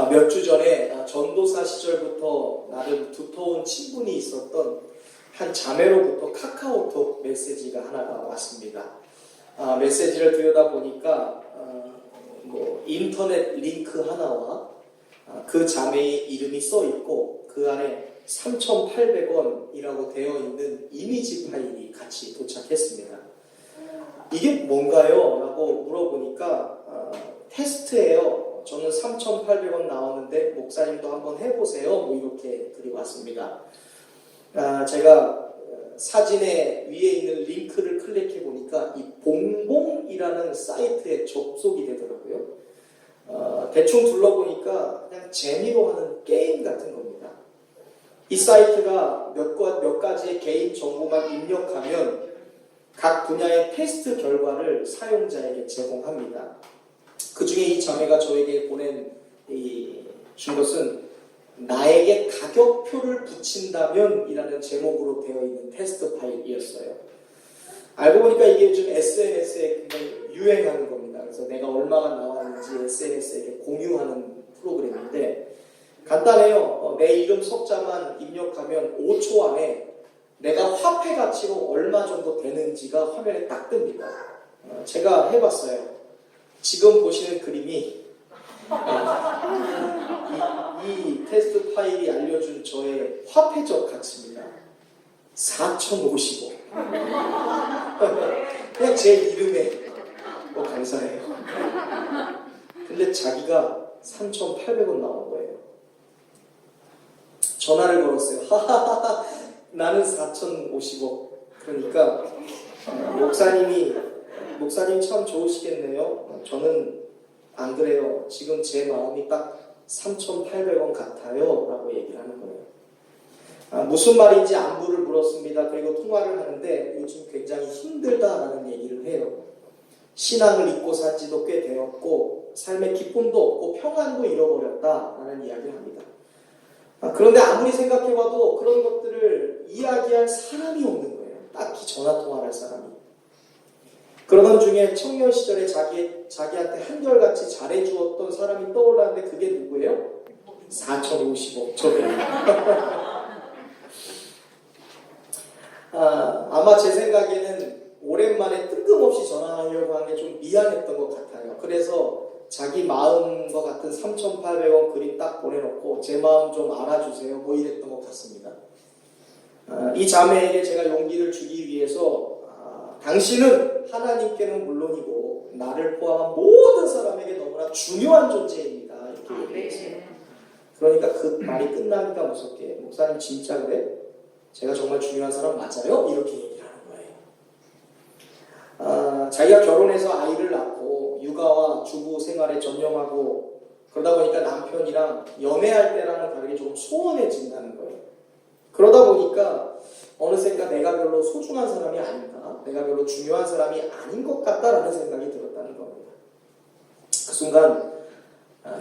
몇 주 전에 전도사 시절부터 나름 두터운 친분이 있었던 한 자매로부터 카카오톡 메시지가 하나가 왔습니다. 메시지를 들여다보니까 인터넷 링크 하나와 그 자매의 이름이 써있고 그 안에 3,800원이라고 되어 있는 이미지 파일이 같이 도착했습니다. 이게 뭔가요? 라고 물어보니까 테스트예요. 저는 3,800원 나오는데 목사님도 한번 해보세요. 이렇게 드리고 왔습니다. 제가 사진에 위에 있는 링크를 클릭해 보니까 이 봉봉이라는 사이트에 접속이 되더라고요. 대충 둘러보니까 그냥 재미로 하는 게임 같은 겁니다. 이 사이트가 몇 가지의 개인 정보만 입력하면 각 분야의 테스트 결과를 사용자에게 제공합니다. 그 중에 이 자매가 저에게 준 것은 나에게 가격표를 붙인다면 이라는 제목으로 되어 있는 테스트 파일이었어요. 알고 보니까 이게 요즘 SNS에 굉장히 유행하는 겁니다. 그래서 내가 얼마가 나왔는지 SNS에게 공유하는 프로그램인데 간단해요. 내 이름 석자만 입력하면 5초 안에 내가 화폐 가치로 얼마 정도 되는지가 화면에 딱 뜹니다. 제가 해봤어요. 지금 보시는 그림이 이 테스트 파일이 알려준 저의 화폐적 가치입니다. 4,050원. 그냥 제 이름에 감사해요. 근데 자기가 3,800원 나온 거예요. 전화를 걸었어요. 하하하, 나는 4,050원. 그러니까 목사님 참 좋으시겠네요. 저는 안 그래요. 지금 제 마음이 딱 3,800원 같아요. 라고 얘기를 하는 거예요. 무슨 말인지 안부를 물었습니다. 그리고 통화를 하는데 요즘 굉장히 힘들다라는 얘기를 해요. 신앙을 잊고 산 지도 꽤 되었고 삶의 기쁨도 없고 평안도 잃어버렸다라는 이야기를 합니다. 그런데 아무리 생각해봐도 그런 것들을 이야기할 사람이 없는 거예요. 딱히 전화통화를 할 사람이. 그러던 중에 청년 시절에 자기한테 한결같이 잘해주었던 사람이 떠올랐는데 그게 누구예요? 4,050원. 저예요. 아마 제 생각에는 오랜만에 뜬금없이 전화하려고 한 게 좀 미안했던 것 같아요. 그래서 자기 마음과 같은 3,800원 그림 딱 보내놓고 제 마음 좀 알아주세요. 이랬던 것 같습니다. 이 자매에게 제가 용기를 주기 위해서 당신은 하나님께는 물론이고 나를 포함한 모든 사람에게 너무나 중요한 존재입니다. 이렇게 얘기했어요. 그러니까 그 말이 끝나니까 무섭게 목사님 진짜 그래? 제가 정말 중요한 사람 맞아요? 이렇게 얘기를 하는 거예요. 자기가 결혼해서 아이를 낳고 육아와 주부 생활에 전념하고 그러다 보니까 남편이랑 연애할 때랑은 다르게 조금 소원해진다는 거예요. 그러다 보니까 어느샌가 내가 별로 소중한 사람이 아닌가, 내가 별로 중요한 사람이 아닌 것 같다라는 생각이 들었다는 겁니다. 그 순간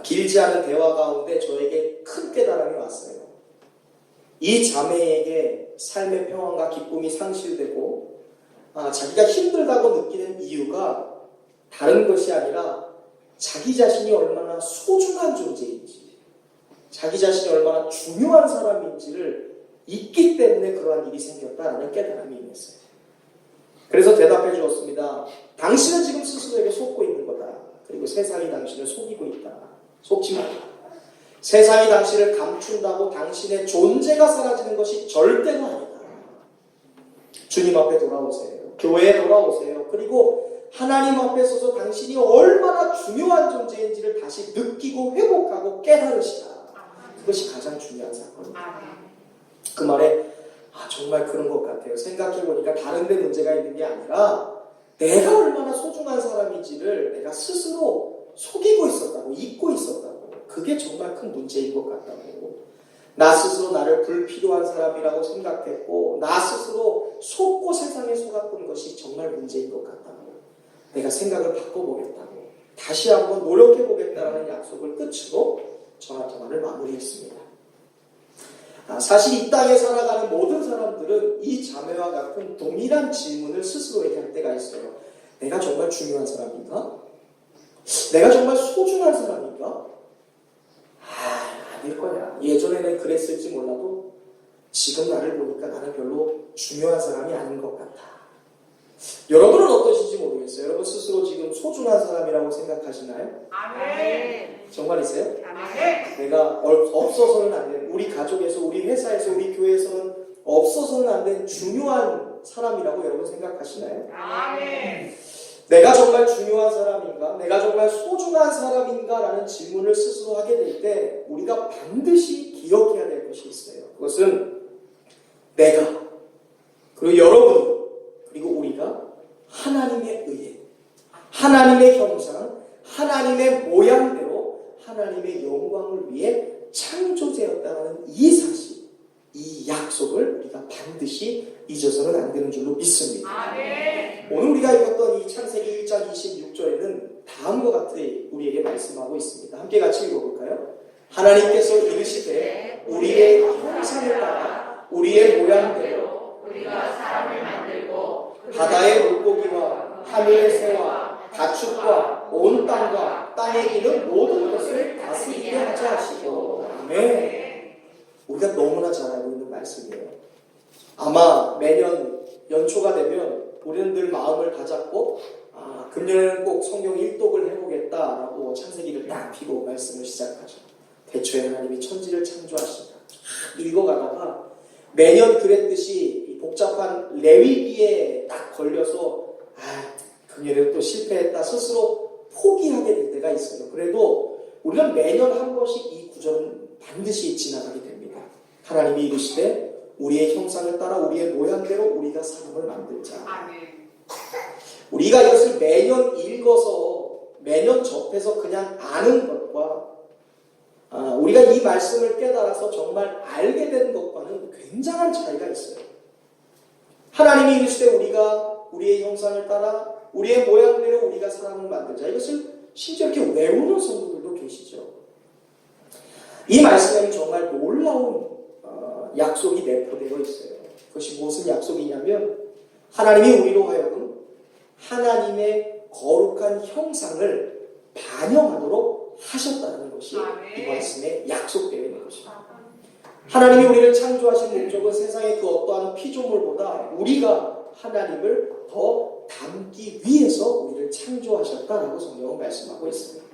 길지 않은 대화 가운데 저에게 큰 깨달음이 왔어요. 이 자매에게 삶의 평안과 기쁨이 상실되고 자기가 힘들다고 느끼는 이유가 다른 것이 아니라 자기 자신이 얼마나 소중한 존재인지, 자기 자신이 얼마나 중요한 사람인지를 있기 때문에 그러한 일이 생겼다라는 깨달음이 있었어요. 그래서 대답해 주었습니다. 당신은 지금 스스로에게 속고 있는 거다. 그리고 세상이 당신을 속이고 있다. 속지 말라. 세상이 당신을 감춘다고 당신의 존재가 사라지는 것이 절대로 아니다. 주님 앞에 돌아오세요. 교회에 돌아오세요. 그리고 하나님 앞에 서서 당신이 얼마나 중요한 존재인지를 다시 느끼고 회복하고 깨달으시라. 그것이 가장 중요한 사건입니다. 그 말에 정말 그런 것 같아요. 생각해보니까 다른 데 문제가 있는 게 아니라 내가 얼마나 소중한 사람인지를 내가 스스로 속이고 있었다고, 잊고 있었다고. 그게 정말 큰 문제인 것 같다고. 나 스스로 나를 불필요한 사람이라고 생각했고 나 스스로 속고 세상에 속았던 것이 정말 문제인 것 같다고. 내가 생각을 바꿔보겠다고. 다시 한번 노력해보겠다는 약속을 끝으로 전화통화를 마무리했습니다. 사실 이 땅에 살아가는 모든 사람들은 이 자매와 같은 동일한 질문을 스스로에게 할 때가 있어요. 내가 정말 중요한 사람인가? 내가 정말 소중한 사람인가? 그랬을지 몰라도 지금 나를 보니까 나는 별로 중요한 사람이 아닌 것 같아. 여러분은 어떠신지 모르겠어요. 여러분 스스로 지금 소중한 사람이라고 생각하시나요? 아멘. 정말이세요? 아멘. 내가 없어서는 안 되는, 우리 가족에서, 우리 회사에서, 우리 교회에서는 없어서는 안 되는 중요한 사람이라고 여러분 생각하시나요? 아멘. 내가 정말 중요한 사람인가? 내가 정말 소중한 사람인가? 라는 질문을 스스로 하게 될 때 우리가 반드시 기억해야 될 것이 있어요. 그것은 내가, 그리고 여러분, 그리고 우리가 하나님에 의해, 하나님의 형상, 하나님의 모양대로 하나님의 영광을 위해 창조되었다는 이 사실, 이 약속을 우리가 반드시 잊어서는 안 되는 줄로 믿습니다. 아멘. 오늘 우리가 읽었던 이 창세기 1장 26절에는 다음과 같이 우리에게 말씀하고 있습니다. 함께 같이 읽어볼까요? 하나님께서 이르시되 우리의 형상을 따라 우리의 모양대로 우리가 사람을 만들고 바다의 물고기와 하늘의 새와 가축과 온 땅과 땅에 기는 모든 것을 다스리게 하자 하시고. 아멘. 우리가 너무나 잘 알고 있는 말씀이에요. 아마 매년 연초가 되면 우리는 늘 마음을 다잡고 금년에는 꼭 성경 일독을 해보겠다라고 창세기를 딱 피고 말씀을 시작하죠. 대초에 하나님이 천지를 창조하신다. 읽어가다가 매년 그랬듯이 복잡한 레위기에 딱 걸려서 금년에는 또 실패했다 스스로 포기하게 될 때가 있어요. 그래도 우리는 매년 한 번씩 이 구절은 반드시 지나가게 됩니다. 하나님이 이르시되 우리의 형상을 따라 우리의 모양대로 우리가 사람을 만들자. 아멘. 우리가 이것을 매년 읽어서 매년 접해서 그냥 아는 것과 우리가 이 말씀을 깨달아서 정말 알게 된 것과는 굉장한 차이가 있어요. 하나님이 이르시되 우리가 우리의 형상을 따라 우리의 모양대로 우리가 사람을 만들자. 이것을 심지어 이렇게 외우는 성도들도 계시죠. 이 말씀에는 정말 놀라운 약속이 내포되어 있어요. 그것이 무슨 약속이냐면 하나님이 우리로 하여금 하나님의 거룩한 형상을 반영하도록 하셨다는 것이 이 말씀에 약속되어 있는 것입니다. 하나님이 우리를 창조하신 목적은 세상의 그 어떠한 피조물보다 우리가 하나님을 더 닮기 위해서 우리를 창조하셨다라고 성경은 말씀하고 있습니다.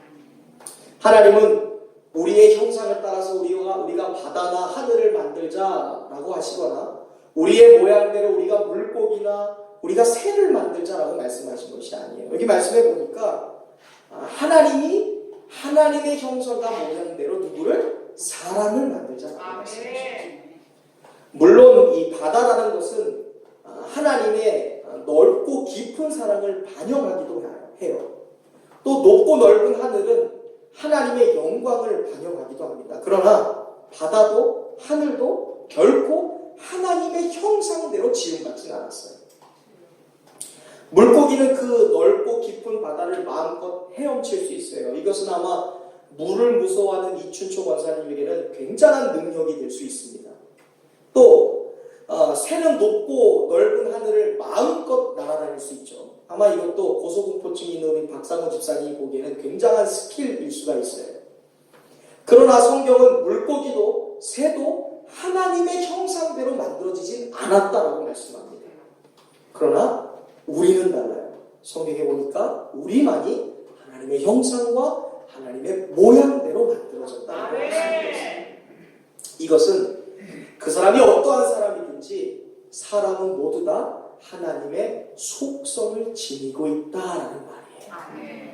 하나님은 우리의 형상을 따라서 우리가 바다나 하늘을 만들자라고 하시거나 우리의 모양대로 우리가 물고기나 우리가 새를 만들자라고 말씀하신 것이 아니에요. 여기 말씀해 보니까 하나님이 하나님의 형상과 모양대로 누구를? 사람을 만들자라고 말씀하셨죠. 물론 이 바다라는 것은 하나님의 넓고 깊은 사랑을 반영하기도 해요. 또 높고 넓은 하늘은 하나님의 영광을 반영하기도 합니다. 그러나 바다도 하늘도 결코 하나님의 형상대로 지음받지는 않았어요. 물고기는 그 넓고 깊은 바다를 마음껏 헤엄칠 수 있어요. 이것은 아마 물을 무서워하는 이춘초 권사님에게는 굉장한 능력이 될 수 있습니다. 또 새는 높고 넓은 하늘을 마음껏 날아다닐 수 있죠. 아마 이것도 고소공포증이 있는 우리 박상호 집사님이 보기에는 굉장한 스킬일 수가 있어요. 그러나 성경은 물고기도 새도 하나님의 형상대로 만들어지진 않았다라고 말씀합니다. 그러나 우리는 달라요. 성경에 보니까 우리만이 하나님의 형상과 하나님의 모양대로 만들어졌다고 말씀드렸습니다. 이것은 그 사람이 어떠한 사람이든지 사람은 모두 다 하나님의 속성을 지니고 있다라는 말이에요.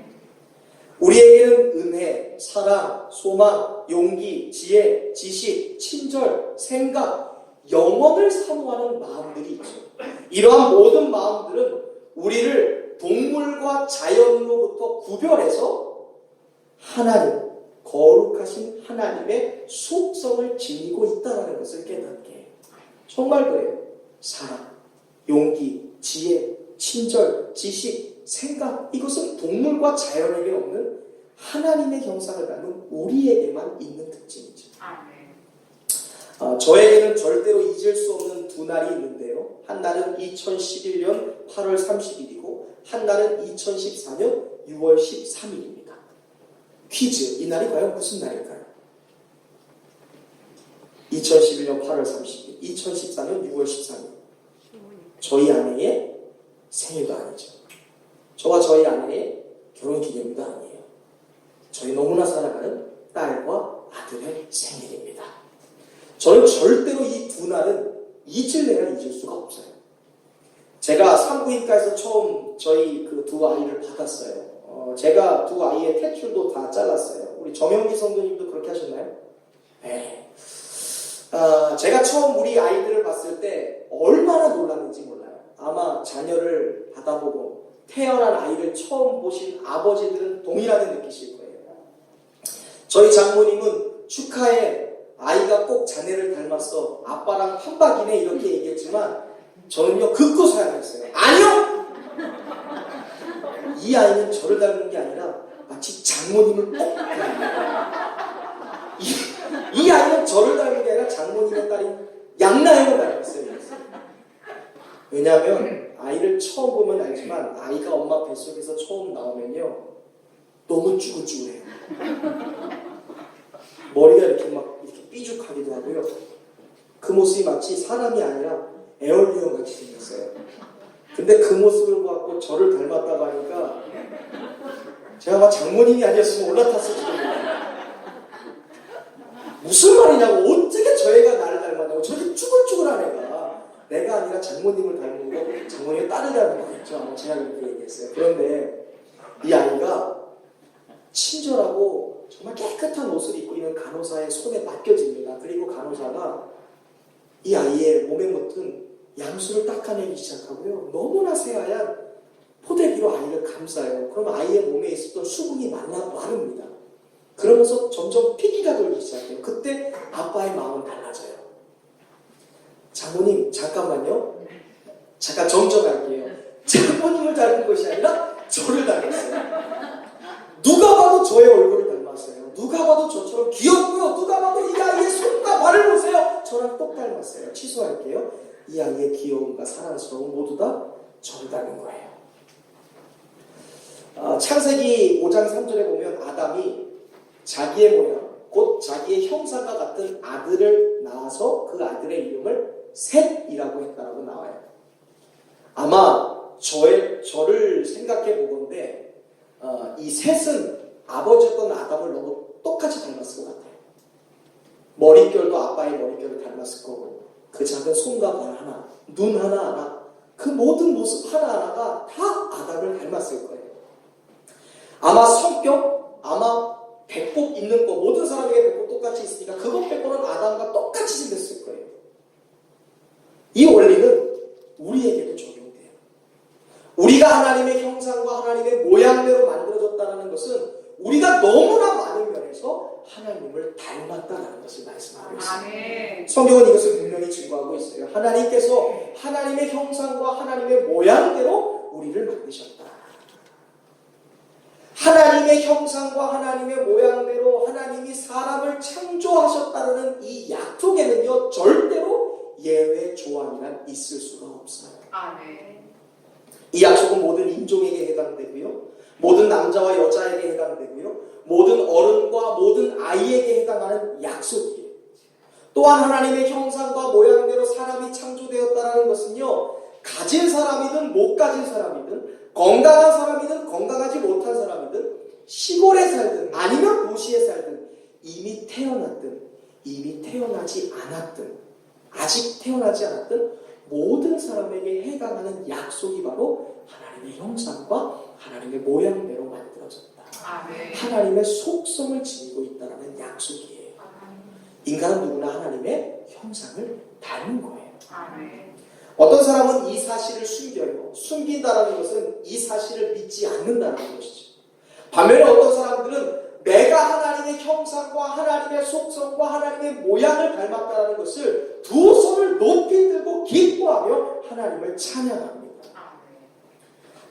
우리에게는 은혜, 사랑, 소망, 용기, 지혜, 지식, 친절, 생각, 영원을 사모하는 마음들이 있죠. 이러한 모든 마음들은 우리를 동물과 자연으로부터 구별해서 하나님, 거룩하신 하나님의 속성을 지니고 있다는 것을 깨닫게 해요. 정말 그래요. 사랑, 용기, 지혜, 친절, 지식, 생각, 이것은 동물과 자연에게 없는 하나님의 형상을 갖는 우리에게만 있는 특징이죠. 저에게는 절대로 잊을 수 없는 두 날이 있는데요. 한 날은 2011년 8월 30일이고 한 날은 2014년 6월 13일입니다. 퀴즈, 이 날이 과연 무슨 날일까요? 2011년 8월 30일, 2014년 6월 13일. 저희 아내의 생일도 아니죠. 저와 저희 아내의 결혼기념일도 아니에요. 저희 너무나 사랑하는 딸과 아들의 생일입니다. 저는 절대로 이 두 날은 잊을래야 잊을 수가 없어요. 제가 산부인과에서 처음 저희 그 두 아이를 받았어요. 제가 두 아이의 탯줄도 다 잘랐어요. 우리 정영기 성도님도 그렇게 하셨나요? 네. 제가 처음 우리 아이들을 봤을 때 얼마나 놀랐는지 몰라요. 아마 자녀를 받아보고 태어난 아이를 처음 보신 아버지들은 동일하게 느끼실 거예요. 저희 장모님은 축하해, 아이가 꼭 자네를 닮았어, 아빠랑 판박이네, 이렇게 얘기했지만 저는요 극구 사양했어요. 아니요! 이 아이는 저를 닮은 게 아니라 마치 장모님을 꼭 닮아요. 이 아이는 저를 닮은 게 아니라 장모님의 딸인 양나영을 닮았어요. 왜냐하면 아이를 처음 보면 알지만 아이가 엄마 뱃속에서 처음 나오면요 너무 쭈글쭈글해요. 머리가 이렇게 막 이렇게 삐죽하기도 하고요. 그 모습이 마치 사람이 아니라 에어리어 같이 생겼어요. 근데 그 모습을 보고 저를 닮았다고 하니까 제가 막 장모님이 아니었으면 올라탔을지도 몰라요. 무슨 말이냐고, 어떻게 저 애가 나를 닮았냐고, 저렇게 쭈글쭈글한 애가 내가 아니라 장모님을 닮은 거, 장모님의 딸을 닮은 거겠죠. 제가 그렇게 얘기했어요. 그런데 이 아이가 친절하고 정말 깨끗한 옷을 입고 있는 간호사의 손에 맡겨집니다. 그리고 간호사가 이 아이의 몸에 묻은 양수를 닦아내기 시작하고요. 너무나 새하얀 포대기로 아이를 감싸요. 그럼 아이의 몸에 있었던 수분이 마릅니다. 그러면서 점점 피기가 돌기 시작해요. 그때 아빠의 마음은 달라져요. 장모님, 잠깐만요. 잠깐 정정할게요. 장모님을 닮은 것이 아니라 저를 닮았어요. 누가 봐도 저의 얼굴을 닮았어요. 누가 봐도 저처럼 귀엽고요. 누가 봐도 이 아이의 손과 발을 보세요. 저랑 똑 닮았어요. 취소할게요. 이 아이의 귀여움과 사랑스러움 모두 다 저를 닮은 거예요. 창세기 5장 3절에 보면 아담이 자기의 모양, 곧 자기의 형상과 같은 아들을 낳아서 그 아들의 이름을 셋이라고 했다라고 나와요. 아마 저를 생각해 보건데 이 셋은 아버지였던 아담을 너무 똑같이 닮았을 것 같아요. 머릿결도 아빠의 머릿결을 닮았을 거고, 그 작은 손과 발 하나, 눈 하나, 그 모든 모습 하나하나가 다 아담을 닮았을 거예요. 아마 성격, 아마 배꼽 있는 거, 모든 사람에게 배꼽 똑같이 있으니까 그것 빼고는 아담과 똑같이 생겼을 거예요. 이 원리는 우리에게도 적용돼요. 우리가 하나님의 형상과 하나님의 모양대로 만들어졌다는 것은 우리가 너무나 많은 면에서 하나님을 닮았다는 것을 말씀하고 있습니다. 성경은 이것을 분명히 증거하고 있어요. 하나님께서 하나님의 형상과 하나님의 모양대로 우리를 만드셨다. 하나님의 형상과 하나님의 모양대로 하나님이 사람을 창조하셨다는 이 약속에는요 절대로 예외 조항이란 있을 수가 없어요. 이 약속은 모든 인종에게 해당되고요, 모든 남자와 여자에게 해당되고요, 모든 어른과 모든 아이에게 해당하는 약속이에요. 또한 하나님의 형상과 모양대로 사람이 창조되었다는 것은요, 가진 사람이든 못 가진 사람이든, 건강한 사람이든 건강하지 못한 사람이든, 시골에 살든 아니면 도시에 살든, 이미 태어났든 이미 태어나지 않았든 아직 태어나지 않았든 모든 사람에게 해당하는 약속이 바로 하나님의 형상과 하나님의 모양대로 만들어졌다. 하나님의 속성을 지니고 있다는 약속이에요. 인간은 누구나 하나님의 형상을 닮은 거예요. 어떤 사람은 이 사실을 숨겨요. 숨긴다는 것은 이 사실을 믿지 않는다는 것이죠. 반면에 어떤 사람들은 내가 하나님의 형상과 하나님의 속성과 하나님의 모양을 닮았다는 것을 두 손을 높이 들고 기뻐하며 하나님을 찬양합니다.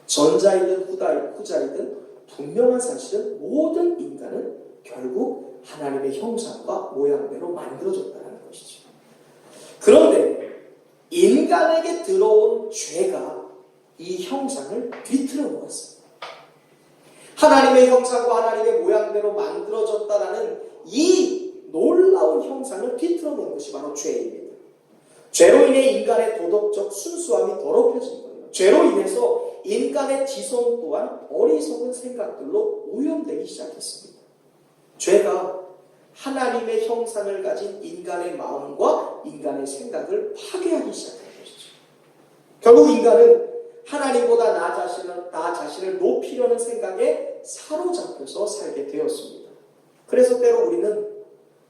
전자이든 후자이든 분명한 사실은 모든 인간은 결국 하나님의 형상과 모양대로 만들어졌다는 것이죠. 그런데 인간에게 들어온 죄가 이 형상을 뒤틀어 놓았습니다. 하나님의 형상과 하나님의 모양대로 만들어졌다라는 이 놀라운 형상을 뒤틀어 놓은 것이 것이 바로 죄입니다. 죄로 인해 인간의 도덕적 순수함이 더럽혀진 거예요. 죄로 인해서 인간의 지성 또한 어리석은 생각들로 오염되기 시작했습니다. 죄가 하나님의 형상을 가진 인간의 마음과 인간의 생각을 파괴하기 시작한 것이죠. 결국 인간은 하나님보다 나 자신을 높이려는 생각에 사로잡혀서 살게 되었습니다. 그래서 때로 우리는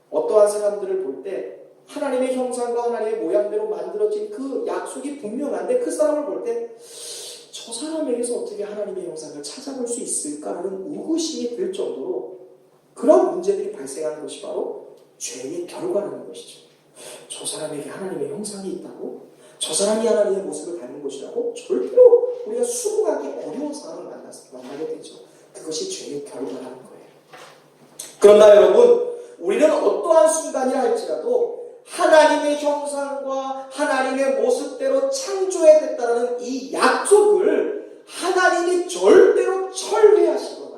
어떠한 사람들을 볼 때 하나님의 형상과 하나님의 모양대로 만들어진 그 약속이 분명한데 그 사람을 볼 때 저 사람에게서 어떻게 하나님의 형상을 찾아볼 수 있을까라는 의구심이 들 정도로 그런 문제들이 발생하는 것이 바로 죄의 결과라는 것이죠. 저 사람에게 하나님의 형상이 있다고? 저 사람이 하나님의 모습을 닮은 것이라고? 절대로 우리가 수긍하기 어려운 사람을 만나게 되죠. 그것이 죄의 결과라는 거예요. 그러나 여러분, 우리는 어떠한 순간이라 할지라도 하나님의 형상과 하나님의 모습대로 창조해야겠다는 이 약속을 하나님이 절대로 철회하시거나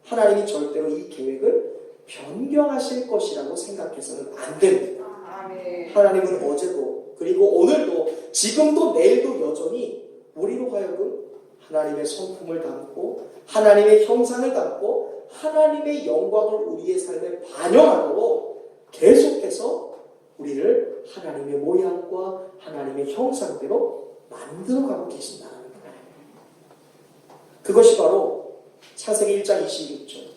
하나님이 절대로 이 계획을 변경하실 것이라고 생각해서는 안 됩니다. 하나님은 어제도 그리고 오늘도 지금도 내일도 여전히 우리로 하여금 하나님의 성품을 담고 하나님의 형상을 담고 하나님의 영광을 우리의 삶에 반영하도록 계속해서 우리를 하나님의 모양과 하나님의 형상대로 만들어가고 계신다는 거예요. 그것이 바로 창세기 1장 26절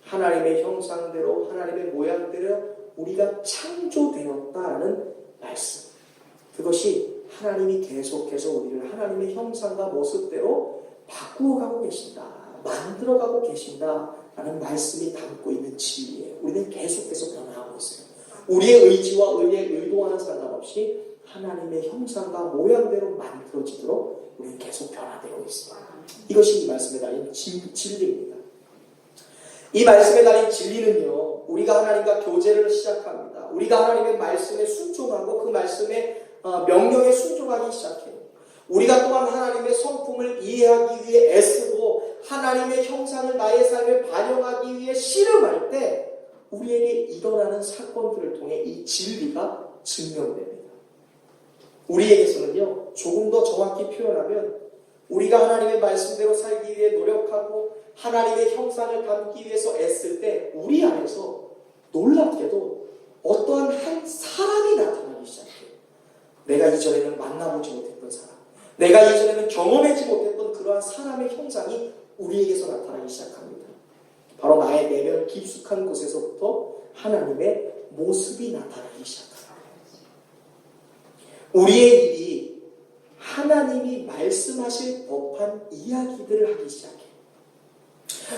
하나님의 형상대로 하나님의 모양대로 우리가 창조되었다는 말씀. 그것이 하나님이 계속해서 우리를 하나님의 형상과 모습대로 바꾸어가고 계신다. 만들어가고 계신다라는 말씀이 담고 있는 진리예요. 우리는 계속해서 변화하고 있어요. 우리의 의지와 의도와는 상관없이 하나님의 형상과 모양대로 만들어지도록 우리는 계속 변화되고 있습니다. 이것이 이 말씀에 달린 진리입니다. 이 말씀에 달린 진리는요, 우리가 하나님과 교제를 시작합니다. 우리가 하나님의 말씀에 순종하고 그 말씀의 명령에 순종하기 시작해요. 우리가 또한 하나님의 성품을 이해하기 위해 애쓰고 하나님의 형상을 나의 삶에 반영하기 위해 씨름할 때 우리에게 일어나는 사건들을 통해 이 진리가 증명됩니다. 우리에게서는요, 조금 더 정확히 표현하면 우리가 하나님의 말씀대로 살기 위해 노력하고 하나님의 형상을 담기 위해서 애쓸 때 우리 안에서 놀랍게도 어떠한 한 사람이 나타나기 시작해요. 내가 이전에는 만나보지 못했던 사람, 내가 이전에는 경험하지 못했던 그러한 사람의 형상이 우리에게서 나타나기 시작합니다. 바로 나의 내면 깊숙한 곳에서부터 하나님의 모습이 나타나기 시작합니다. 우리의 일이 하나님이 말씀하실 법한 이야기들을 하기 시작해요.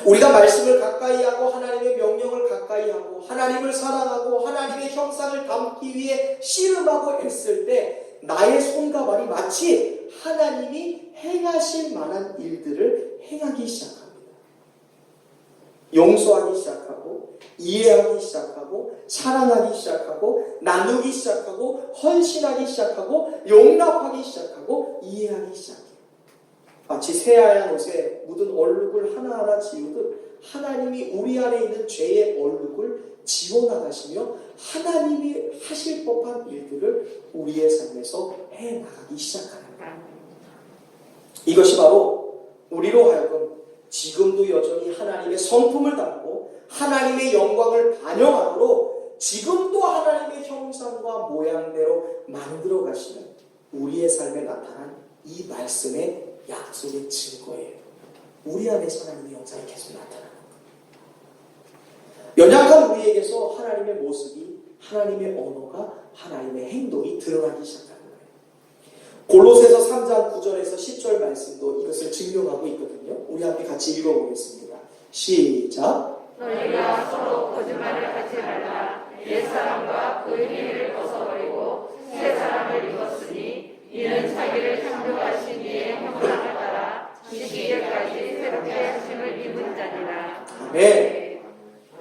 우리가 말씀을 가까이 하고 하나님의 명령을 가까이 하고 하나님을 사랑하고 하나님의 형상을 담기 위해 씨름하고 애쓸 때 나의 손과 발이 마치 하나님이 행하실 만한 일들을 행하기 시작합니다. 용서하기 시작하고 이해하기 시작하고 사랑하기 시작하고 나누기 시작하고 헌신하기 시작하고 용납하기 시작하고 이해하기 시작해요. 마치 새하얀 옷에 묻은 얼룩을 하나하나 지우듯 하나님이 우리 안에 있는 죄의 얼룩을 지워나가시며 하나님이 하실 법한 일들을 우리의 삶에서 해나가기 시작하는 거예요. 이것이 바로 우리로 하여금 지금도 여전히 하나님의 성품을 담고 하나님의 영광을 반영하도록 지금도 하나님의 형상과 모양대로 만들어 가시는 우리의 삶에 나타난 이 말씀의 약속의 증거예요. 우리 안에서 하나님의 형상이 계속 나타나는 거예요. 연약한 우리에게서 하나님의 모습이, 하나님의 언어가, 하나님의 행동이 드러나기 시작하는 거예요. 골로새서 3장 9절에서 10절 말씀도 이것을 증명하고 있거든요. 우리 함께 같이 읽어보겠습니다. 시작. 너희가 서로 거짓말을 하지 말라. 옛사람과 그 행위를 벗어버리고 새 사람을 입었으니 이는 자기를 창조하신 이의 형상을 따라 시기에까지 새롭게 하심을 입은 자니라. 아멘.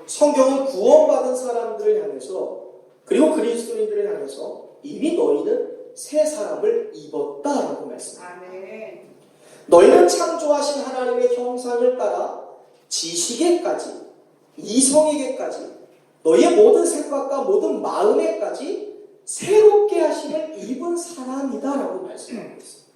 성경은 구원받은 사람들을 향해서 그리고 그리스도인들을 향해서 이미 너희는 새 사람을 입었다라고 말씀합니다. 너희는 창조하신 하나님의 형상을 따라 지식에까지 이성에게까지 너희의 모든 생각과 모든 마음에까지 새롭게 하심을 입은 사람이다라고 말씀하고 있습니다.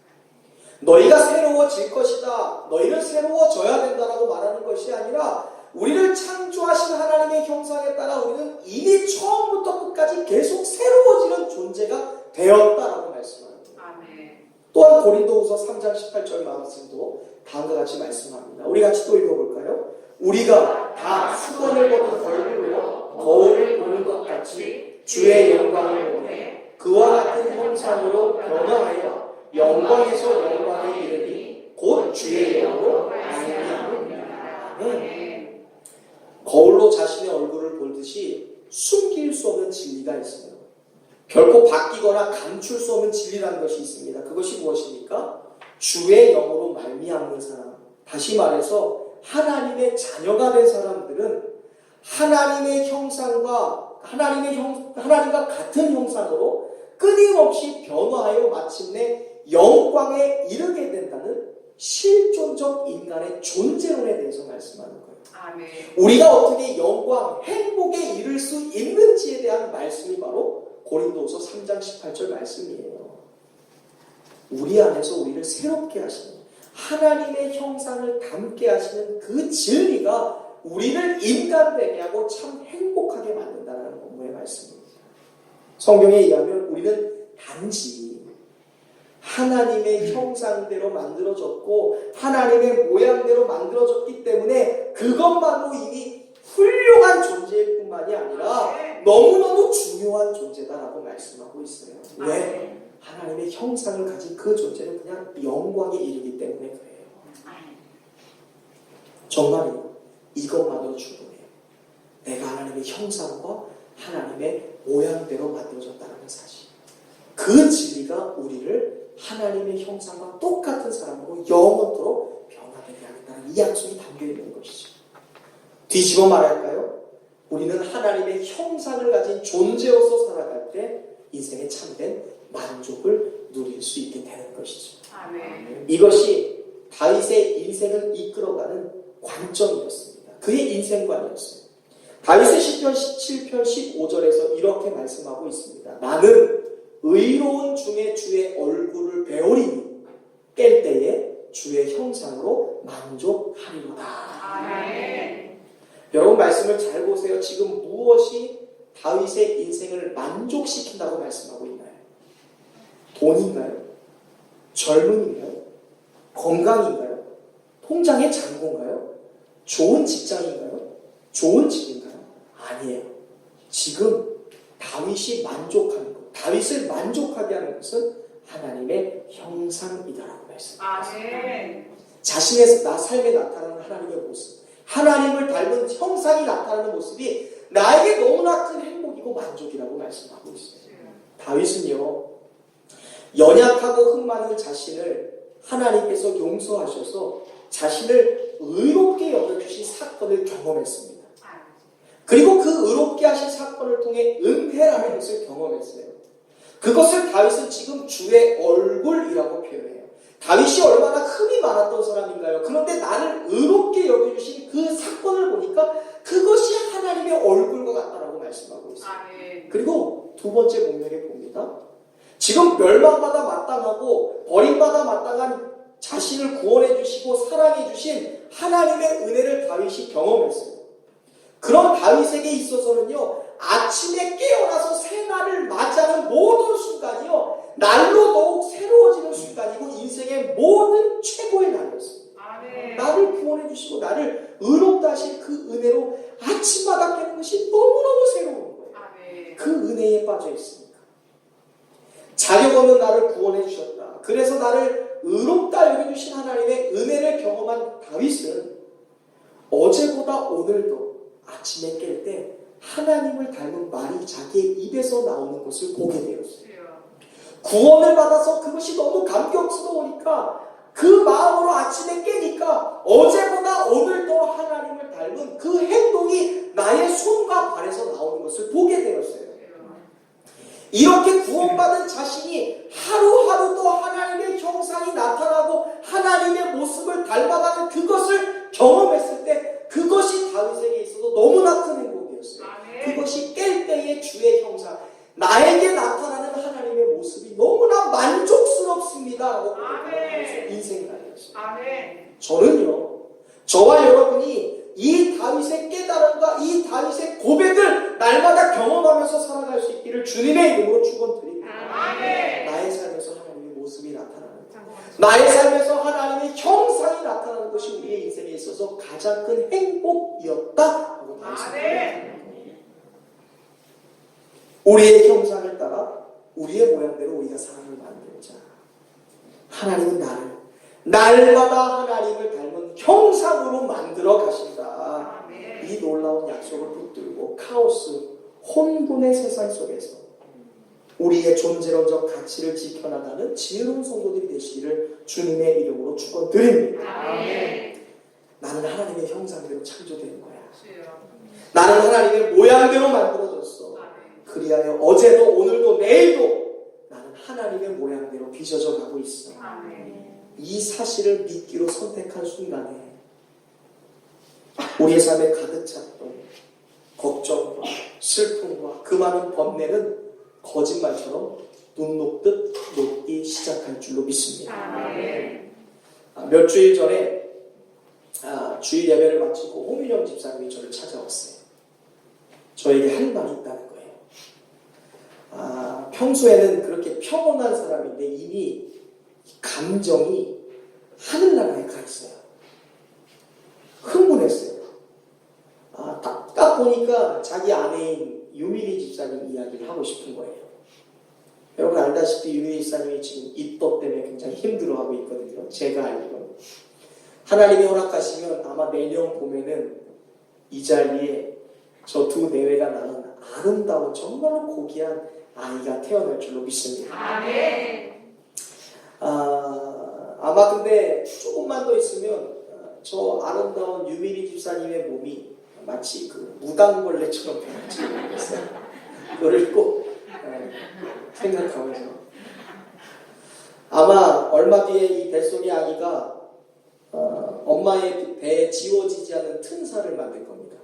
너희가 새로워질 것이다, 너희는 새로워져야 된다라고 말하는 것이 아니라 우리를 창조하신 하나님의 형상에 따라 우리는 이미 처음부터 끝까지 계속 새로워지는 존재가 되었다라고 말씀합니다. 아멘. 또한 고린도후서 3장 18절 말씀도 다음과 같이 말씀합니다. 우리 같이 또 읽어볼까요? 우리가 다 수건을 벗은 얼굴로 거울을 보는 것 같이 주의 영광을 보내 그와 같은 형상으로 변화하여 영광에서 영광에 이르니 곧 주의 영으로 말미암음이라. 거울로 자신의 얼굴을 보듯이 숨길 수 없는 진리가 있어요. 결코 바뀌거나 감출 수 없는 진리라는 것이 있습니다. 그것이 무엇입니까? 주의 영으로 말미암는 사람. 다시 말해서 하나님의 자녀가 된 사람들은 하나님의 형상과 하나님과 같은 형상으로 끊임없이 변화하여 마침내 영광에 이르게 된다는 실존적 인간의 존재론에 대해서 말씀하는 거예요. 아멘. 우리가 어떻게 영광, 행복에 이를 수 있는지에 대한 말씀이 바로 고린도후서 3장 18절 말씀이에요. 우리 안에서 우리를 새롭게 하시는 하나님의 형상을 담게 하시는 그 진리가 우리를 인간되게 하고 참 행복하게 만든다는 본문의 말씀입니다. 성경에 의하면 우리는 단지 하나님의 형상대로 만들어졌고 하나님의 모양대로 만들어졌기 때문에 그것만으로 이미 훌륭한 존재일 뿐만이 아니라 너무너무 중요한 존재다라고 말씀하고 있어요. 왜? 하나님의 형상을 가진 그 존재는 그냥 영광에 이르기 때문에 그래요. 정말이요. 이것만으로 충분해요. 내가 하나님의 형상과 하나님의 모양대로 만들어졌다는 사실. 그 진리가 우리를 하나님의 형상과 똑같은 사람으로 영원토록 변화되게 하겠다는 이 약속이 담겨있는 것이죠. 뒤집어 말할까요? 우리는 하나님의 형상을 가진 존재로서 살아갈 때 인생의 참된 만족을 누릴 수 있게 되는 것이죠. 아멘. 이것이 다윗의 인생을 이끌어가는 관점이었습니다. 그의 인생관이었어요. 다윗의 시편 17편 15절에서 이렇게 말씀하고 있습니다. 나는 의로운 중에 주의 얼굴을 배우리니 깰 때에 주의 형상으로 만족하리로다. 아멘. 여러분 말씀을 잘 보세요. 지금 무엇이 다윗의 인생을 만족시킨다고 말씀하고 있나요? 돈인가요? 젊음인가요? 건강인가요? 통장의 잔고인가요? 좋은 직장인가요? 좋은 집인가요? 아니에요. 지금 다윗이 만족하는 것, 다윗을 만족하게 하는 것은 하나님의 형상이다라고 말씀합니다. 아멘. 자신의 삶에 나타나는 하나님의 모습, 하나님을 닮은 형상이 나타나는 모습이 나에게 너무나 큰 행복이고 만족이라고 말씀하고 있어요. 다윗은요, 연약하고 흠 많은 자신을 하나님께서 용서하셔서 자신을 의롭게 여겨주신 사건을 경험했습니다. 그리고 그 의롭게 하신 사건을 통해 은혜라는 것을 경험했어요. 그것을 다윗은 지금 주의 얼굴이라고 표현해요. 다윗이 얼마나 흠이 많았던 사람인가요? 그런데 나를 의롭게 여겨주신 그 사건을 보니까 그것이 하나님의 얼굴과 같다라고 말씀하고 있어요. 아멘. 그리고 두 번째 목록에 봅니다. 지금 멸망받아 마땅하고 버림받아 마땅한 자신을 구원해 주시고 사랑해 주신 하나님의 은혜를 다윗이 경험했어요. 그런 다윗에게 있어서는요, 아침에 깨어나서 새날을 맞이하는 모든 순간이요, 날로 더욱 새로워지는 순간이고 인생의 모든 최고의 날이었습니다. 아멘. 나를 구원해 주시고 나를 의롭다 하신 그 은혜로 아침마다 깨는 것이 너무너무 새로운 거예요. 아멘. 그 은혜에 빠져 있습니다. 자격 없는 나를 구원해 주셨다. 그래서 나를 의롭다 여겨주신 하나님의 은혜를 경험한 다윗은 어제보다 오늘도 아침에 깰 때 하나님을 닮은 말이 자기의 입에서 나오는 것을 보게 되었어요. 구원을 받아서 그것이 너무 감격스러우니까 그 마음으로 아침에 깨니까 어제보다 오늘도 하나님을 닮은 그 행동이 나의 손과 발에서 나오는 것을 보게 되었어요. 이렇게 구원받은 자신이 하루하루 또 하나님의 형상이 나타나고 하나님의 모습을 닮아가는 그것을 경험했을 때 그것이 다윗에게 있어서 너무나 큰 행복이었어요. 그것이 깰 때의 주의 형상, 나에게 나타나는 저와 여러분이 이 다윗의 깨달음과 이 다윗의 고백을 날마다 경험하면서 살아갈 수 있기를 주님의 이름으로 축원드립니다. 나의 삶에서 하나님의 모습이 나타나는 것, 나의 삶에서 하나님의 형상이 나타나는 것이 우리의 인생에 있어서 가장 큰 행복이었다고 말씀드립니다. 우리의 형상을 따라 우리의 모양대로 우리가 사람을 만들자. 하나님은 날마다 하나님을 닮은 형상으로 만들어 가신다. 이 놀라운 약속을 붙들고 카오스, 혼돈의 세상 속에서 우리의 존재론적 가치를 지켜나가는 지혜로운 성도들이 되시기를 주님의 이름으로 축원드립니다. 나는 하나님의 형상대로 창조된 거야. 나는 하나님의 모양대로 만들어졌어. 그리하여 어제도 오늘도 내일도 나는 하나님의 모양대로 빚어져 가고 있어. 이 사실을 믿기로 선택한 순간에 우리의 삶에 가득 찼던 걱정과 슬픔과 그 많은 번뇌는 거짓말처럼 눈 녹듯 녹기 시작할 줄로 믿습니다. 몇 주일 전에 주일 예배를 마치고 홍윤영 집사님이 저를 찾아왔어요. 저에게 할 말이 있다는 거예요. 평소에는 그렇게 평온한 사람인데 이미 감정이 하늘나라에 가 있어요. 흥분했어요. 딱 보니까 자기 아내인 유미리 집사님 이야기를 하고 싶은 거예요. 여러분 알다시피 유미리 집사님이 지금 입덧 때문에 굉장히 힘들어하고 있거든요. 제가 알기로. 하나님이 허락하시면 아마 내년 봄에는 이 자리에 저 두 내외가 낳은 아름다운 정말로 고귀한 아이가 태어날 줄로 믿습니다. 아마 근데 조금만 더 있으면 저 아름다운 유미리 집사님의 몸이 마치 그 무당벌레처럼 변할지 모르겠어요. 그걸 꼭 생각하면서 아마 얼마 뒤에 이 뱃속의 아기가 엄마의 배에 지워지지 않는 튼살을 만들 겁니다.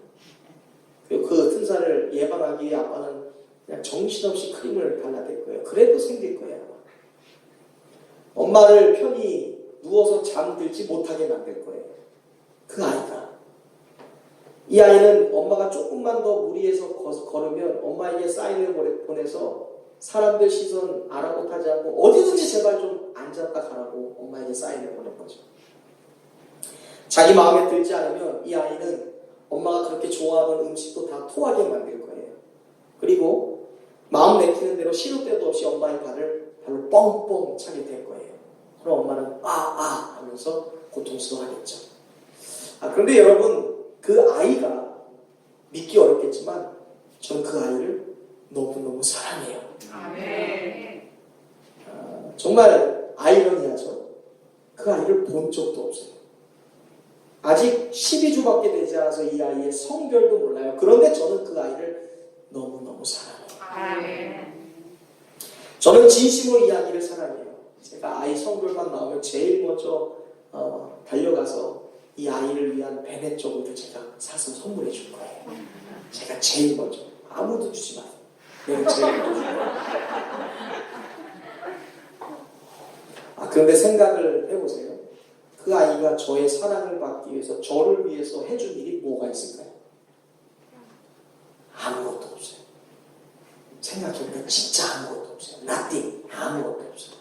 그 튼살을 예방하기 위해 아빠는 그냥 정신없이 크림을 발라댈 거예요. 그래도 생길 거예요. 아마. 엄마를 편히 누워서 잠들지 못하게 만들 거예요. 그 아이가. 이 아이는 엄마가 조금만 더 무리해서 걸으면 엄마에게 사인을 보내서 사람들 시선 아랑곳하지 않고 어디든지 제발 좀 앉았다 가라고 엄마에게 사인을 보낼 거죠. 자기 마음에 들지 않으면 이 아이는 엄마가 그렇게 좋아하던 음식도 다 토하게 만들 거예요. 그리고 마음 내키는 대로 시도 때도 없이 엄마의 발로 뻥뻥 차게 될 거예요. 그럼 엄마는 하면서 고통스러워하겠죠. 그런데 여러분 그 아이가 믿기 어렵겠지만 저는 그 아이를 너무너무 사랑해요. 정말 아이러니하죠. 그 아이를 본 적도 없어요. 아직 12주밖에 되지 않아서 이 아이의 성별도 몰라요. 그런데 저는 그 아이를 너무너무 사랑해요. 저는 진심으로 이 아기를 사랑해요. 제가 아이 성별만 나오면 제일 먼저 달려가서 이 아이를 위한 베네 쪽을 제가 사서 선물해 줄 거예요. 제가 제일 먼저. 아무도 주지 마세요. 내가 제일 먼저 줄 거예요. 그런데 생각을 해보세요. 그 아이가 저의 사랑을 받기 위해서 저를 위해서 해준 일이 뭐가 있을까요? 아무것도 없어요. 생각해보면 진짜 아무것도 없어요. nothing. 아무것도 없어요.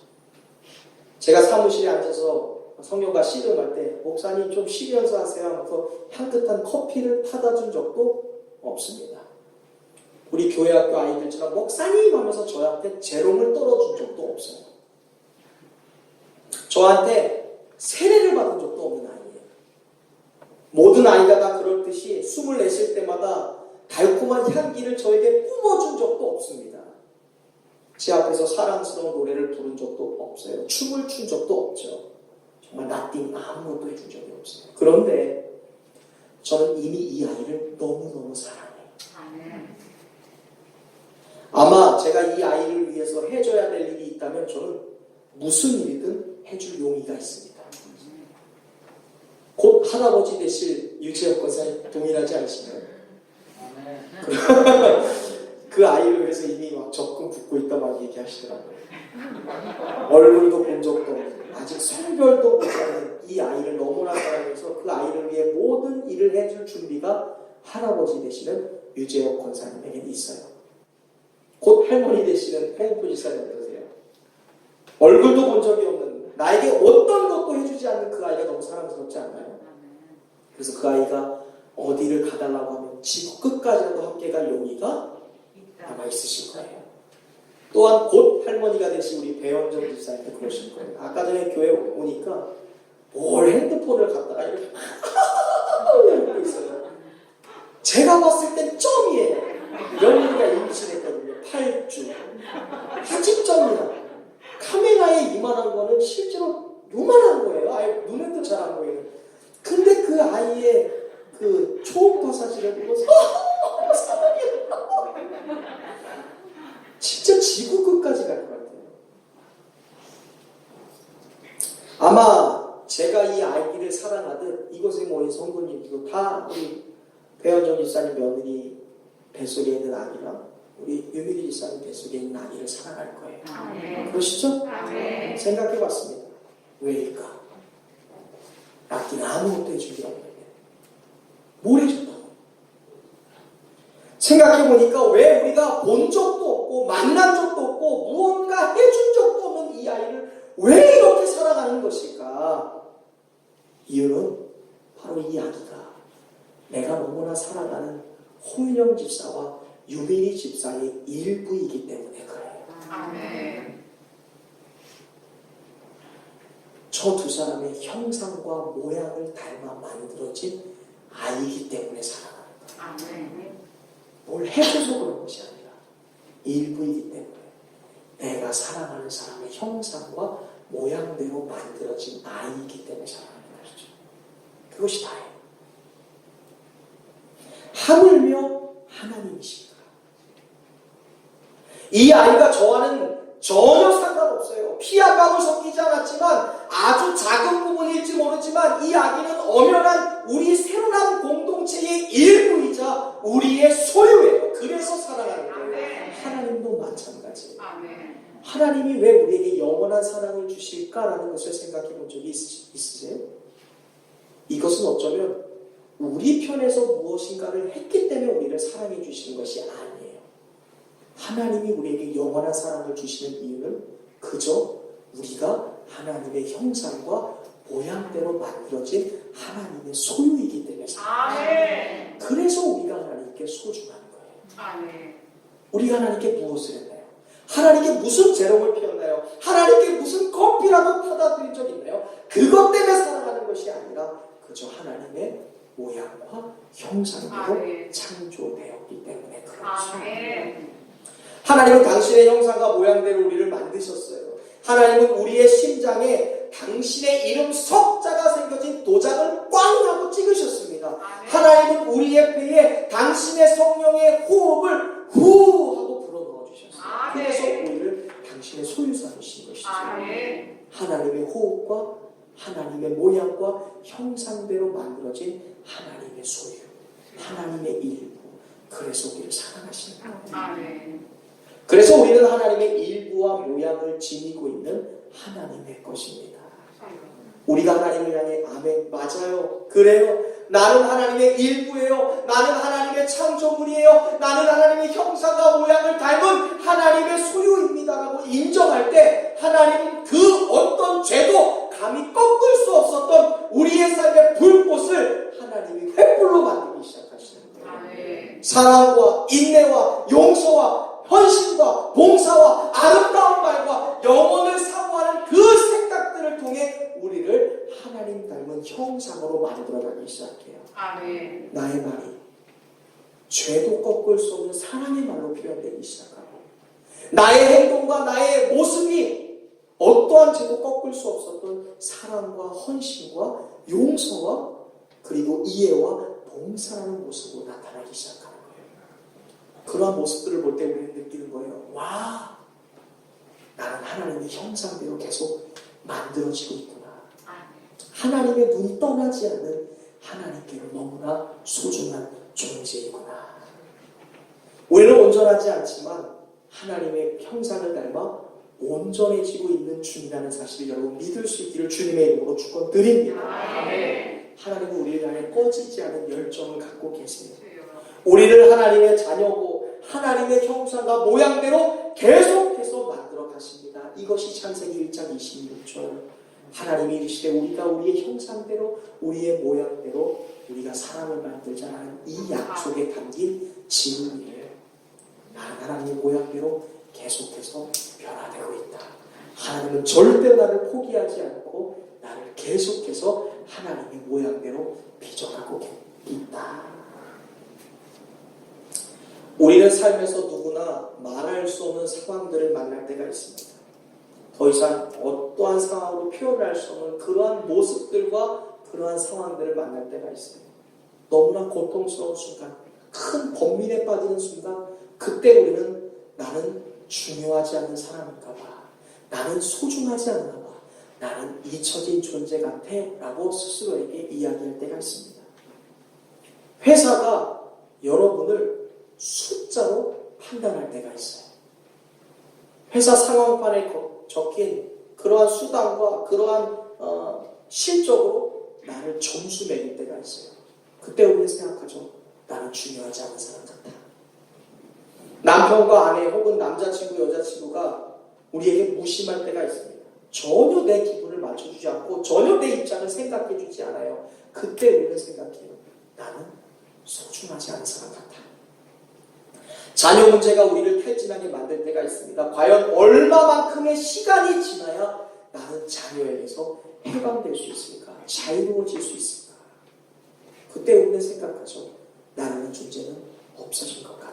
제가 사무실에 앉아서 성경과 씨름할 때 목사님 좀 쉬면서 하세요 하면서 향긋한 커피를 타다 준 적도 없습니다. 우리 교회학교 아이들처럼 목사님 하면서 저한테 재롱을 떨어준 적도 없어요. 저한테 세례를 받은 적도 없는 아이예요. 모든 아이가 다 그렇듯이 숨을 내쉴 때마다 달콤한 향기를 저에게 뿜어준 적도 없습니다. 제 앞에서 사랑스러운 노래를 부른 적도 없어요. 춤을 춘 적도 없죠. 정말 nothing, 아무것도 해준 적이 없어요. 그런데 저는 이미 이 아이를 너무너무 사랑해요. 아마 제가 이 아이를 위해서 해줘야 될 일이 있다면 저는 무슨 일이든 해줄 용의가 있습니다. 곧 할아버지 되실 유채혁 권사님 동일하지 않으시나요? 그 아이를 위해서 이미 막 적금 붓고 있다 막 얘기하시더라고요. 얼굴도 본 적도 없고 아직 성별도 못 하는 이 아이를 너무나 사랑해서 그 아이를 위해 모든 일을 해줄 준비가 할아버지 되시는 유재혁 권사님에게는 있어요. 곧 할머니 되시는 홍은표 지사님 어떠세요? 얼굴도 본 적이 없는, 나에게 어떤 것도 해주지 않는 그 아이가 너무 사랑스럽지 않나요? 그래서 그 아이가 어디를 가달라고 하면 지구 끝까지라도 함께 갈 용의가 아마 있으실 거예요. 또한 곧 할머니가 되신 우리 배현정 집사님도 그러실 거예요. 아까 전에 교회 오니까 뭘 핸드폰을 갖다가 이렇게 하고 있어요. 제가 봤을 땐 점이에요. 영희가 임신했거든요. 8주. 40점이야. 카메라에 이만한 거는 실제로 요만한 거예요. 아예 눈에도 잘 안 보이는. 근데 그 아이의 그 초음파 사진을 보고서 사랑해. 진짜 지구 끝까지 갈 것 같아요. 아마 제가 이 아이를 사랑하듯 이곳에 모인 성도님들도 다 우리 배현정 집사님 며느리 뱃속에 있는 아기랑 우리 유미리 집사님 뱃속에 있는 아기를 사랑할 거예요. 아멘. 그러시죠? 아멘. 생각해봤습니다. 왜일까? 아기는 아무것도 해준 게 없는데 뭘 해줬다고? 생각해보니까 왜 우리가 본 적도 없고 만난 적도 없고 무언가 해준 적도 없는 이 아이를 왜 이렇게 사랑하는 것일까? 이유는 바로 이 아기가 내가 너무나 사랑하는 홍윤영 집사와 유민희 집사의 일부이기 때문에 그래요. 아멘. 저 두 사람의 형상과 모양을 닮아 만들어진 아이이기 때문에 사랑하는 거예요. 아멘. 뭘 해줘서 그런 것이 아니라 일부이기 때문에 내가 사랑하는 사람의 형상과 모양대로 만들어진 아이이기 때문에 사랑하는 것이죠. 그것이 다예요. 하물며 하나님이십니다. 이 아이가 저와는 전혀 상관없어요. 피와 땀을 섞이지 않았지만 아주 작은 부분일지 모르지만 이 아기는 엄연한 우리 새로난 공동체의 일부이자 우리의 소유예요. 그래서 사랑하는 거예요. 하나님도 마찬가지예요. 하나님이 왜 우리에게 영원한 사랑을 주실까라는 것을 생각해 본 적이 있으세요? 이것은 어쩌면 우리 편에서 무엇인가를 했기 때문에 우리를 사랑해 주시는 것이 아니에요. 하나님이 우리에게 영원한 사랑을 주시는 이유는 그저 우리가 하나님의 형상과 모양대로 만들어진 하나님의 소유이기 때문에 사랑해요. 그래서 우리가 하나님께 소중한 거예요. 우리가 하나님께 무엇을 했나요? 하나님께 무슨 재롱을 피웠나요? 하나님께 무슨 커피라도 타다 드린 적 있나요? 그것 때문에 사랑하는 것이 아니라 그저 하나님의 모양과 형상으로 창조되었기 때문에 그렇죠. 하나님은 당신의 형상과 모양대로 우리를 만드셨어요. 하나님은 우리의 심장에 당신의 이름 석자가 생겨진 도장을 꽝 하고 찍으셨습니다. 하나님은 우리의 배에 당신의 성령의 호흡을 후 하고 불어넣어 주셨어요. 그래서 우리를 당신의 소유 삼으신 것이죠. 하나님의 호흡과 하나님의 모양과 형상대로 만들어진 하나님의 소유, 하나님의 일부. 그래서 우리를 사랑하시는 거예요. 그래서 우리는 하나님의 일부와 모양을 지니고 있는 하나님의 것입니다. 우리가 하나님을 향해 아멘, 맞아요, 그래요, 나는 하나님의 일부예요, 나는 하나님의 창조물이에요, 나는 하나님의 형상과 모양을 닮은 하나님의 소유입니다라고 인정할 때 하나님은 그 어떤 죄도 감히 꺾을 수 없었던 우리의 삶의 불꽃을 하나님이 횃불로 만들기 시작하시는 거예요. 사랑과 인내와 용서와 헌신과 봉사와 아름다운 말과 영혼을 사모하는 그 생각들을 통해 우리를 하나님 닮은 형상으로 만들어가기 시작해요. 나의 말이 죄도 꺾을 수 없는 사랑의 말로 표현되기 시작하고 나의 행동과 나의 모습이 어떠한 죄도 꺾을 수 없었던 사랑과 헌신과 용서와 그리고 이해와 봉사라는 모습으로 나타나기 시작합니다. 그러한 모습들을 볼 때 우리는 느끼는 거예요. 와, 나는 하나님의 형상대로 계속 만들어지고 있구나. 하나님의 눈이 떠나지 않는 하나님께로 너무나 소중한 존재이구나. 우리는 온전하지 않지만 하나님의 형상을 닮아 온전해지고 있는 중이라는 사실을 여러분 믿을 수 있기를 주님의 이름으로 축원드립니다. 하나님은 우리를 향해 꺼지지 않은 열정을 갖고 계세요. 우리를 하나님의 자녀고 하나님의 형상과 모양대로 계속해서 만들어 가십니다. 이것이 창세기 1장 26절. 하나님이 이르시되 우리가 우리의 형상대로 우리의 모양대로 우리가 사람을 만들자라는 이 약속에 담긴 진리예요. 나는 하나님의 모양대로 계속해서 변화되고 있다. 하나님은 절대 나를 포기하지 않고 나를 계속해서 하나님의 모양대로 빚어가고 있다. 우리는 삶에서 누구나 말할 수 없는 상황들을 만날 때가 있습니다. 더 이상 어떠한 상황으로 표현할 수 없는 그러한 모습들과 그러한 상황들을 만날 때가 있어요. 너무나 고통스러운 순간, 큰 번민에 빠지는 순간, 그때 우리는 나는 중요하지 않는 사람인가 봐. 나는 소중하지 않나 봐. 나는 잊혀진 존재 같아. 라고 스스로에게 이야기할 때가 있습니다. 회사가 여러분을 숫자로 판단할 때가 있어요. 회사 상황판에 적힌 그러한 수당과 그러한 실적으로 나를 점수 매길 때가 있어요. 그때 우리는 생각하죠. 나는 중요하지 않은 사람 같다. 남편과 아내 혹은 남자친구, 여자친구가 우리에게 무심할 때가 있습니다. 전혀 내 기분을 맞춰주지 않고 전혀 내 입장을 생각해주지 않아요. 그때 우리는 생각해요. 나는 소중하지 않은 사람 같다. 자녀 문제가 우리를 탈진하게 만들 때가 있습니다. 과연 얼마만큼의 시간이 지나야 나는 자녀에게서 해방될 수 있을까? 자유로워질 수 있을까? 그때 우리는 생각하죠. 나라는 존재는 없어진 것 같아.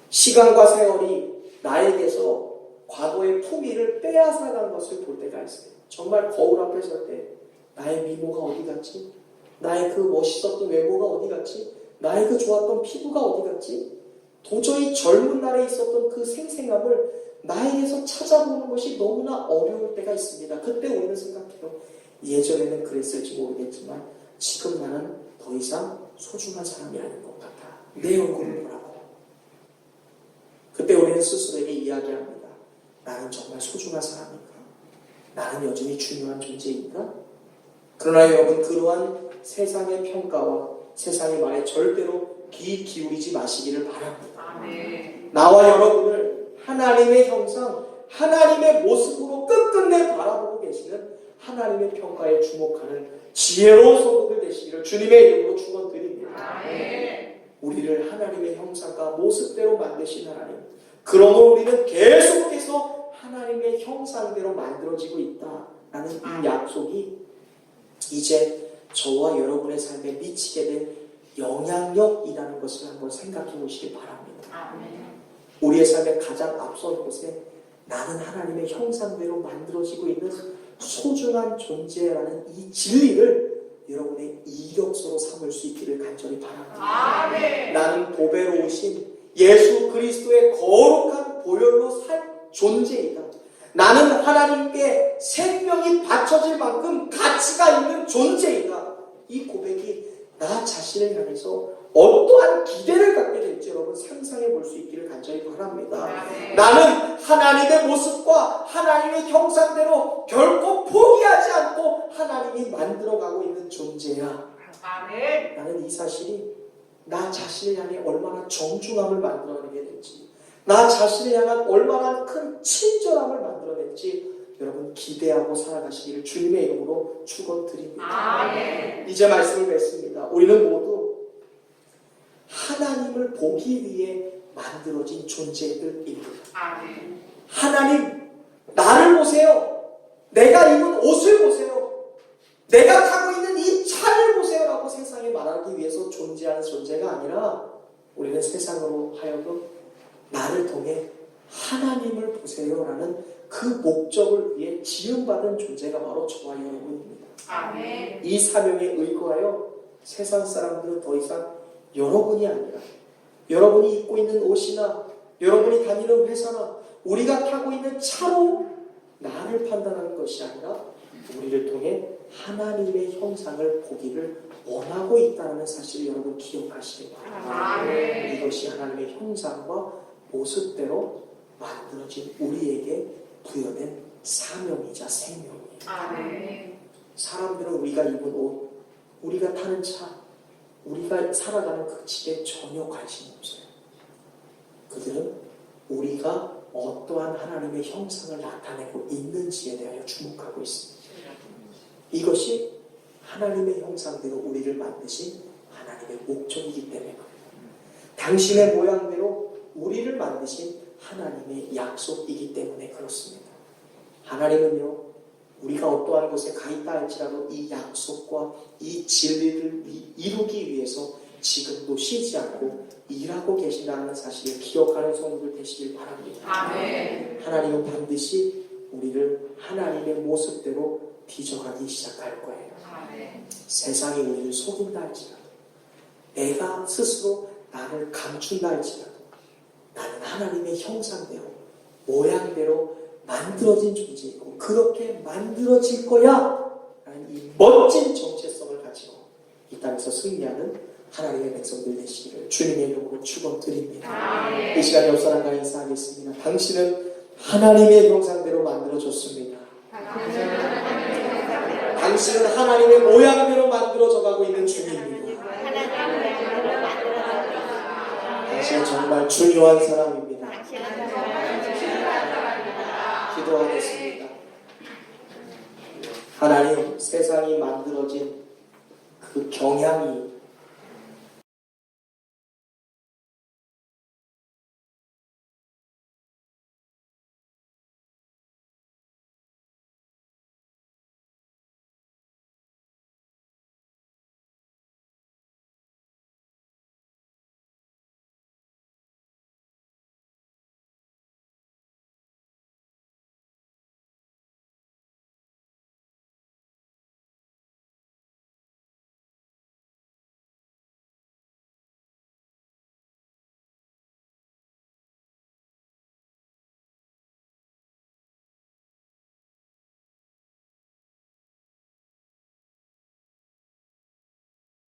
시간과 세월이 나에게서 과거의 품위를 빼앗아간 것을 볼 때가 있어요. 정말 거울 앞에 설 때 나의 미모가 어디 갔지? 나의 그 멋있었던 외모가 어디 갔지? 나의 그 좋았던 피부가 어디 갔지? 도저히 젊은 날에 있었던 그 생생함을 나에게서 찾아보는 것이 너무나 어려울 때가 있습니다. 그때 우리는 생각해요. 예전에는 그랬을지 모르겠지만 지금 나는 더 이상 소중한 사람이 아닌 것 같아. 내 얼굴을 보라고. 그때 우리는 스스로에게 이야기합니다. 나는 정말 소중한 사람인가? 나는 여전히 중요한 존재인가? 그러나 여러분, 그러한 세상의 평가와 세상의 말에 절대로 귀 기울이지 마시기를 바랍니다. 나와 여러분을 하나님의 형상, 하나님의 모습으로 끝끝내 바라보고 계시는 하나님의 평가에 주목하는 지혜로운 성도들 되시기를 주님의 이름으로 축원드립니다. 우리를 하나님의 형상과 모습대로 만드신 하나님, 그러므로 우리는 계속해서 하나님의 형상대로 만들어지고 있다라는 이 약속이 이제 저와 여러분의 삶에 미치게 된 영향력이라는 것을 한번 생각해 보시기 바랍니다. 우리의 삶의 가장 앞선 곳에 나는 하나님의 형상대로 만들어지고 있는 소중한 존재라는 이 진리를 여러분의 이력서로 삼을 수 있기를 간절히 바랍니다. 나는 보배로우신 예수 그리스도의 거룩한 보혈로 살 존재이다. 나는 하나님께 생명이 바쳐질 만큼 가치가 있는 존재이다. 이 고백이 나 자신을 향해서 어떠한 기대를 갖게 될지 여러분 상상해 볼 수 있기를 간절히 바랍니다. 나는 하나님의 모습과 하나님의 형상대로 결코 포기하지 않고 하나님이 만들어가고 있는 존재야. 나는 이 사실이 나 자신을 향해 얼마나 정중함을 만들어내게 될지, 나 자신을 향한 얼마나 큰 친절함을 만들어낼지 여러분 기대하고 살아가시기를 주님의 이름으로 축원드립니다. 이제 말씀을 맺습니다. 우리는 모두 하나님을 보기 위해 만들어진 존재들입니다. 하나님, 나를 보세요. 내가 입은 옷을 보세요. 내가 타고 있는 이 차를 보세요 라고 세상에 말하기 위해서 존재하는 존재가 아니라 우리는 세상으로 하여금 나를 통해 하나님을 보세요 라는 그 목적을 위해 지음받은 존재가 바로 저와 여러분입니다. 이 사명에 의거하여 세상 사람들은 더 이상 여러분이 아니라 여러분이 입고 있는 옷이나 여러분이 다니는 회사나 우리가 타고 있는 차로 나를 판단하는 것이 아니라 우리를 통해 하나님의 형상을 보기를 원하고 있다는 사실을 여러분 기억하시기 바랍니다. 이것이 하나님의 형상과 모습대로 만들어진 우리에게 부여된 사명이자 생명이에요. 아멘. 사람들은 우리가 입은 옷, 우리가 타는 차, 우리가 살아가는 그 집에 전혀 관심이 없어요. 그들은 우리가 어떠한 하나님의 형상을 나타내고 있는지에 대하여 주목하고 있습니다. 이것이 하나님의 형상대로 우리를 만드신 하나님의 목적이기 때문에 그래요. 당신의 모양대로 우리를 만드신 하나님의 약속이기 때문에 그렇습니다. 하나님은요, 우리가 어떠한 곳에 가 있다 할지라도 이 약속과 이 진리를 이루기 위해서 지금도 쉬지 않고 일하고 계신다는 사실을 기억하는 성도들 되시길 바랍니다. 아멘. 하나님은 반드시 우리를 하나님의 모습대로 빚어가기 시작할 거예요. 아멘. 세상이 우리를 속인다 할지라도, 내가 스스로 나를 감춘다 할지라도, 나는 하나님의 형상대로, 모양대로 만들어진 존재이고 그렇게 만들어질 거야 라는 이 멋진 정체성을 가지고 이 땅에서 승리하는 하나님의 백성들 되시기를 주님의 이름으로 축원드립니다. 이 시간에 옆 사람과 인사하겠습니다. 당신은 하나님의 형상대로 만들어졌습니다. 당신은 하나님의 모양대로 만들어져 가고 있는 중입니다. 당신은 정말 중요한 사람입니다. 기도하겠습니다. 하나님, 세상이 만들어진 그 경향이